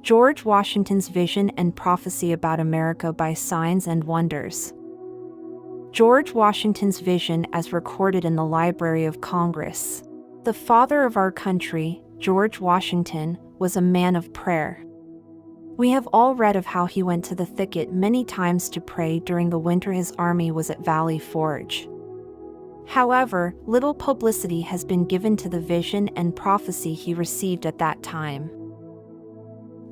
George Washington's Vision and Prophecy about America by Signs and Wonders. George Washington's vision as recorded in the Library of Congress. The father of our country, George Washington, was a man of prayer. We have all read of how he went to the thicket many times to pray during the winter his army was at Valley Forge. However, little publicity has been given to the vision and prophecy he received at that time.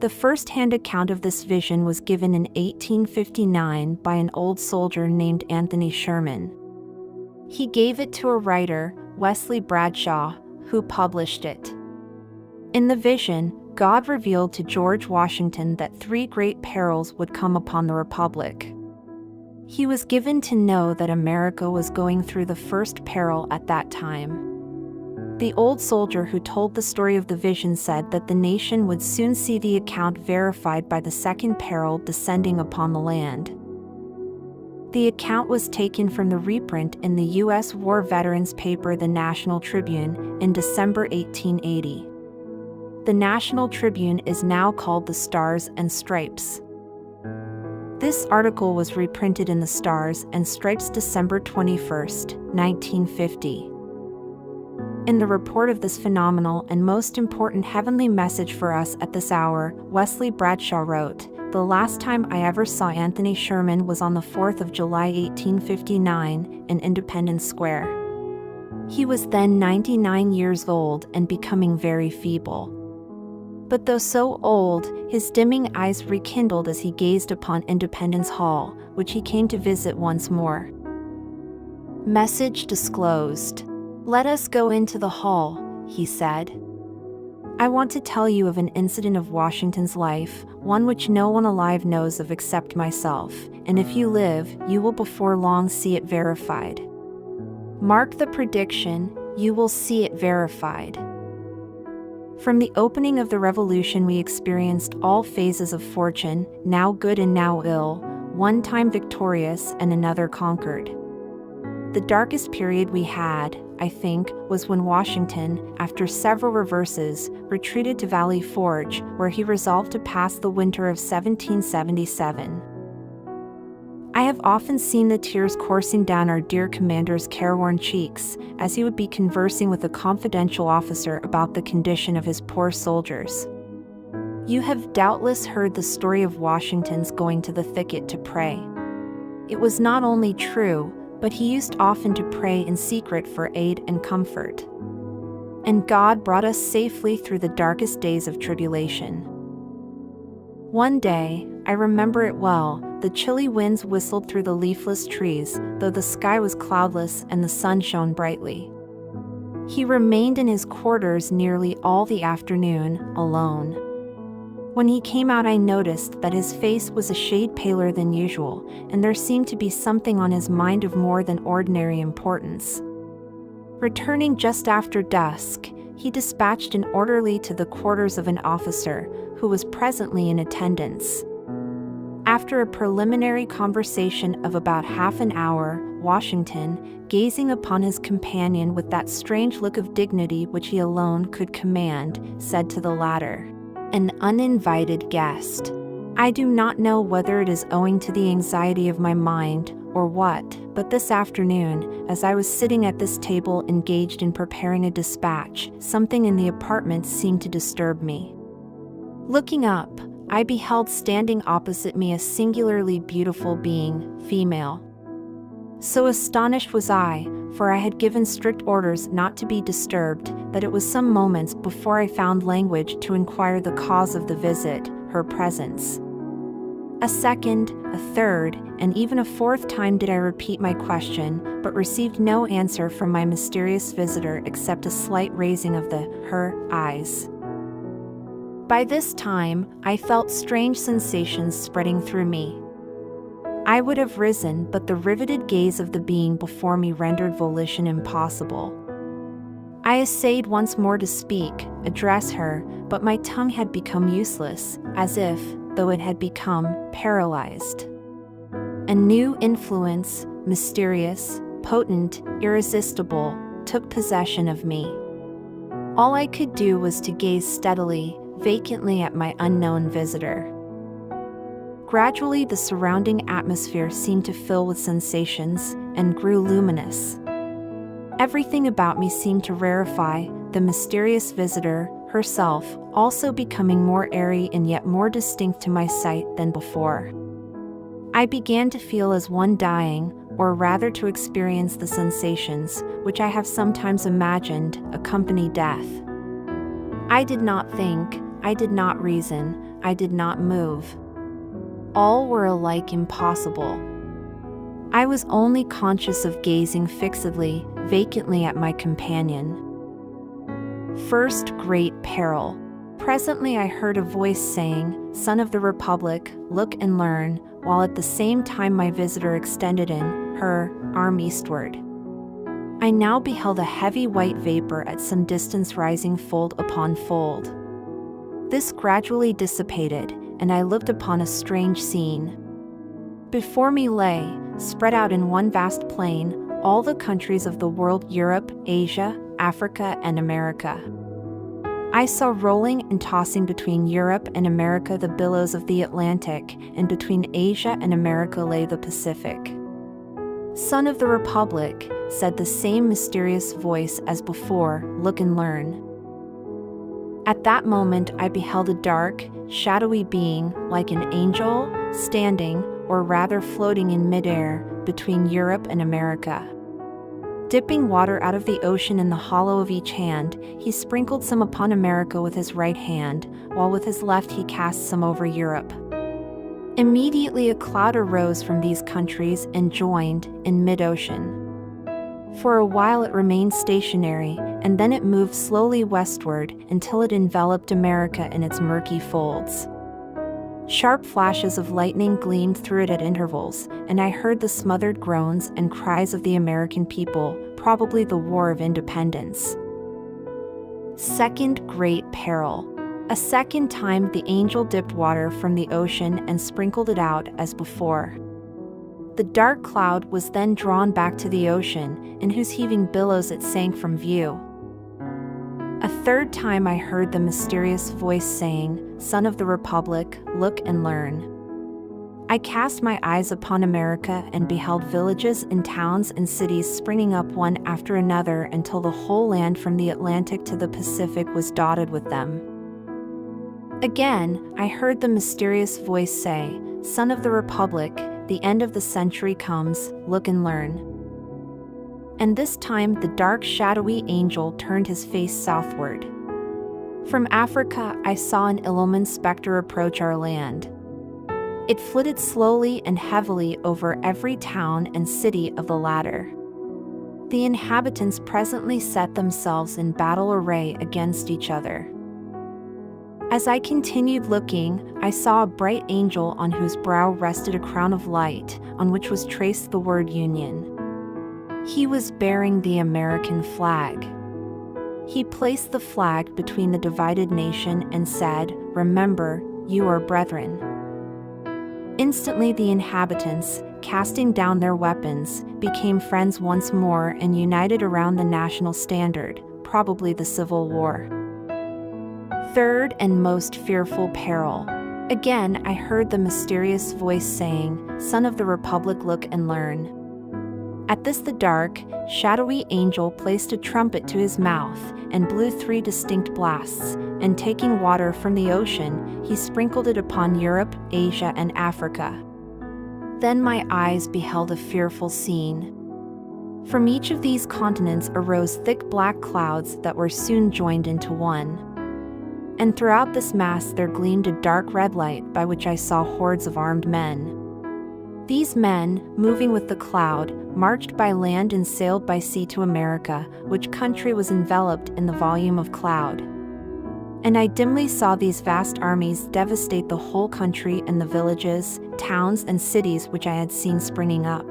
The first-hand account of this vision was given in 1859 by an old soldier named Anthony Sherman. He gave it to a writer, Wesley Bradshaw, who published it. In the vision, God revealed to George Washington that 3 great perils would come upon the Republic. He was given to know that America was going through the first peril at that time. The old soldier who told the story of the vision said that the nation would soon see the account verified by the second peril descending upon the land. The account was taken from the reprint in the U.S. war veterans paper The National Tribune in December 1880. The National Tribune is now called the Stars and Stripes. This article was reprinted in the Stars and Stripes December 21, 1950. In the report of this phenomenal and most important heavenly message for us at this hour, Wesley Bradshaw wrote, "The last time I ever saw Anthony Sherman was on the 4th of July 1859 in Independence Square. He was then 99 years old and becoming very feeble. But though so old, his dimming eyes rekindled as he gazed upon Independence Hall, which he came to visit once more. Message disclosed. Let us go into the hall," he said. "I want to tell you of an incident of Washington's life, one which no one alive knows of except myself, and if you live, you will before long see it verified. Mark the prediction, you will see it verified." From the opening of the Revolution we experienced all phases of fortune, now good and now ill, one time victorious and another conquered. The darkest period we had, I think, was when Washington, after several reverses, retreated to Valley Forge, where he resolved to pass the winter of 1777. I have often seen the tears coursing down our dear commander's careworn cheeks, as he would be conversing with a confidential officer about the condition of his poor soldiers. You have doubtless heard the story of Washington's going to the thicket to pray. It was not only true, but he used often to pray in secret for aid and comfort. And God brought us safely through the darkest days of tribulation. One day, I remember it well, the chilly winds whistled through the leafless trees, though the sky was cloudless and the sun shone brightly. He remained in his quarters nearly all the afternoon, alone. When he came out I noticed that his face was a shade paler than usual, and there seemed to be something on his mind of more than ordinary importance. Returning just after dusk, he dispatched an orderly to the quarters of an officer, who was presently in attendance. After a preliminary conversation of about half an hour, Washington, gazing upon his companion with that strange look of dignity which he alone could command, said to the latter, "An uninvited guest. I do not know whether it is owing to the anxiety of my mind, or what, but this afternoon, as I was sitting at this table engaged in preparing a dispatch, something in the apartment seemed to disturb me. Looking up, I beheld standing opposite me a singularly beautiful being, female. So astonished was I, for I had given strict orders not to be disturbed, that it was some moments before I found language to inquire the cause of the visit, her presence. A second, a third, and even a fourth time did I repeat my question, but received no answer from my mysterious visitor except a slight raising of her eyes. By this time, I felt strange sensations spreading through me. I would have risen, but the riveted gaze of the being before me rendered volition impossible. I essayed once more to speak, address her, but my tongue had become useless, as if, though it had become paralyzed. A new influence, mysterious, potent, irresistible, took possession of me. All I could do was to gaze steadily, vacantly at my unknown visitor. Gradually, the surrounding atmosphere seemed to fill with sensations and grew luminous. Everything about me seemed to rarefy, the mysterious visitor, herself, also becoming more airy and yet more distinct to my sight than before. I began to feel as one dying, or rather to experience the sensations, which I have sometimes imagined, accompany death. I did not think, I did not reason, I did not move. All were alike impossible. I was only conscious of gazing fixedly, vacantly at my companion. First great peril. Presently I heard a voice saying, "Son of the Republic, look and learn," while at the same time my visitor extended her arm eastward. I now beheld a heavy white vapor at some distance rising fold upon fold. This gradually dissipated, and I looked upon a strange scene. Before me lay, spread out in one vast plain, all the countries of the world: Europe, Asia, Africa, and America. I saw rolling and tossing between Europe and America the billows of the Atlantic, and between Asia and America lay the Pacific. "Son of the Republic," said the same mysterious voice as before, "look and learn." At that moment I beheld a dark, shadowy being, like an angel, standing, or rather floating in midair, between Europe and America. Dipping water out of the ocean in the hollow of each hand, he sprinkled some upon America with his right hand, while with his left he cast some over Europe. Immediately a cloud arose from these countries and joined in mid-ocean. For a while it remained stationary, and then it moved slowly westward until it enveloped America in its murky folds. Sharp flashes of lightning gleamed through it at intervals, and I heard the smothered groans and cries of the American people, probably the War of Independence. Second great peril. A second time the angel dipped water from the ocean and sprinkled it out as before. The dark cloud was then drawn back to the ocean, in whose heaving billows it sank from view. A third time I heard the mysterious voice saying, "Son of the Republic, look and learn." I cast my eyes upon America and beheld villages and towns and cities springing up one after another until the whole land from the Atlantic to the Pacific was dotted with them. Again, I heard the mysterious voice say, "Son of the Republic, the end of the century comes, look and learn." And this time the dark shadowy angel turned his face southward. From Africa I saw an ill-omened specter approach our land. It flitted slowly and heavily over every town and city of the latter. The inhabitants presently set themselves in battle array against each other. As I continued looking, I saw a bright angel on whose brow rested a crown of light, on which was traced the word Union. He was bearing the American flag. He placed the flag between the divided nation and said, "Remember, you are brethren." Instantly the inhabitants, casting down their weapons, became friends once more and united around the national standard, probably the Civil War. Third and most fearful peril. Again I heard the mysterious voice saying, "Son of the Republic, look and learn." At this the dark, shadowy angel placed a trumpet to his mouth, and blew 3 distinct blasts, and taking water from the ocean, he sprinkled it upon Europe, Asia, and Africa. Then my eyes beheld a fearful scene. From each of these continents arose thick black clouds that were soon joined into one. And throughout this mass there gleamed a dark red light by which I saw hordes of armed men. These men, moving with the cloud, marched by land and sailed by sea to America, which country was enveloped in the volume of cloud. And I dimly saw these vast armies devastate the whole country and the villages, towns, and cities which I had seen springing up.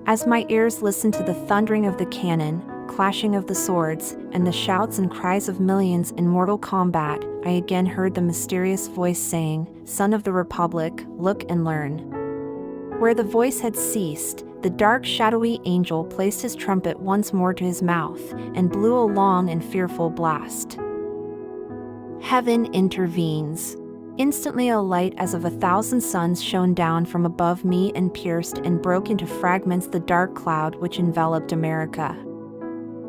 As my ears listened to the thundering of the cannon, clashing of the swords, and the shouts and cries of millions in mortal combat, I again heard the mysterious voice saying, "Son of the Republic, look and learn." Where the voice had ceased, the dark shadowy angel placed his trumpet once more to his mouth, and blew a long and fearful blast. Heaven intervenes. Instantly a light as of 1,000 suns shone down from above me and pierced and broke into fragments the dark cloud which enveloped America.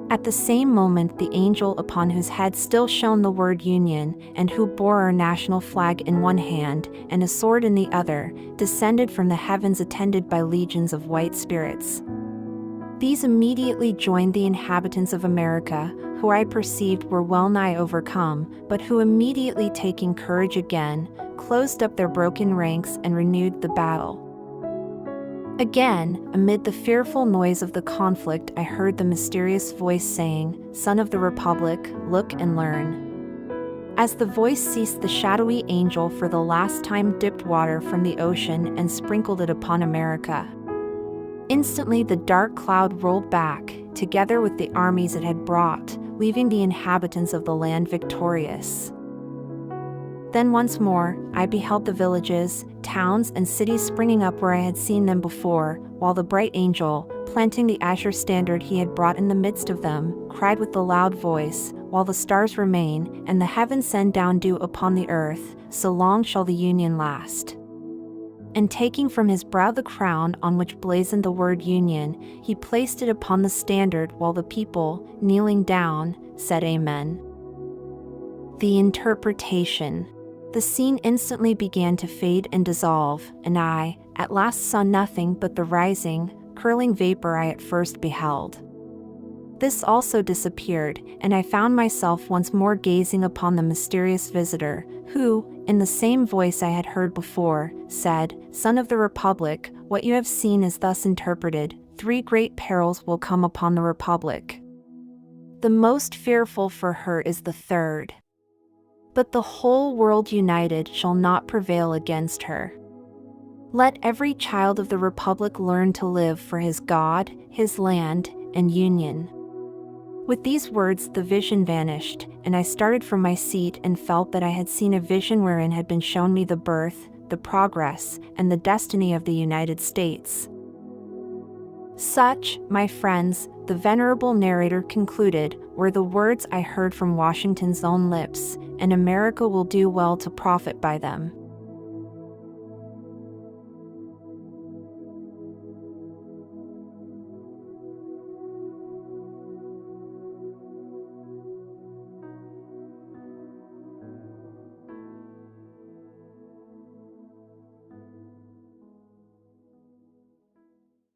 At the same moment the angel upon whose head still shone the word Union, and who bore our national flag in one hand and a sword in the other, descended from the heavens attended by legions of white spirits. These immediately joined the inhabitants of America, who I perceived were well nigh overcome, but who immediately taking courage again, closed up their broken ranks and renewed the battle. Again, amid the fearful noise of the conflict, I heard the mysterious voice saying, "Son of the Republic, look and learn." As the voice ceased, the shadowy angel for the last time dipped water from the ocean and sprinkled it upon America. Instantly the dark cloud rolled back, together with the armies it had brought, leaving the inhabitants of the land victorious. Then once more, I beheld the villages, towns, and cities springing up where I had seen them before, while the bright angel, planting the azure standard he had brought in the midst of them, cried with the loud voice, "While the stars remain, and the heavens send down dew upon the earth, so long shall the Union last." And taking from his brow the crown on which blazoned the word Union, he placed it upon the standard while the people, kneeling down, said Amen. The interpretation. The scene instantly began to fade and dissolve, and I, at last saw nothing but the rising, curling vapor I at first beheld. This also disappeared, and I found myself once more gazing upon the mysterious visitor, who, in the same voice I had heard before, said, "Son of the Republic, what you have seen is thus interpreted: 3 great perils will come upon the Republic. The most fearful for her is the third. But the whole world united shall not prevail against her. Let every child of the Republic learn to live for his God, his land, and Union." With these words the vision vanished, and I started from my seat and felt that I had seen a vision wherein had been shown me the birth, the progress, and the destiny of the United States. Such, my friends, the venerable narrator concluded, were the words I heard from Washington's own lips, and America will do well to profit by them.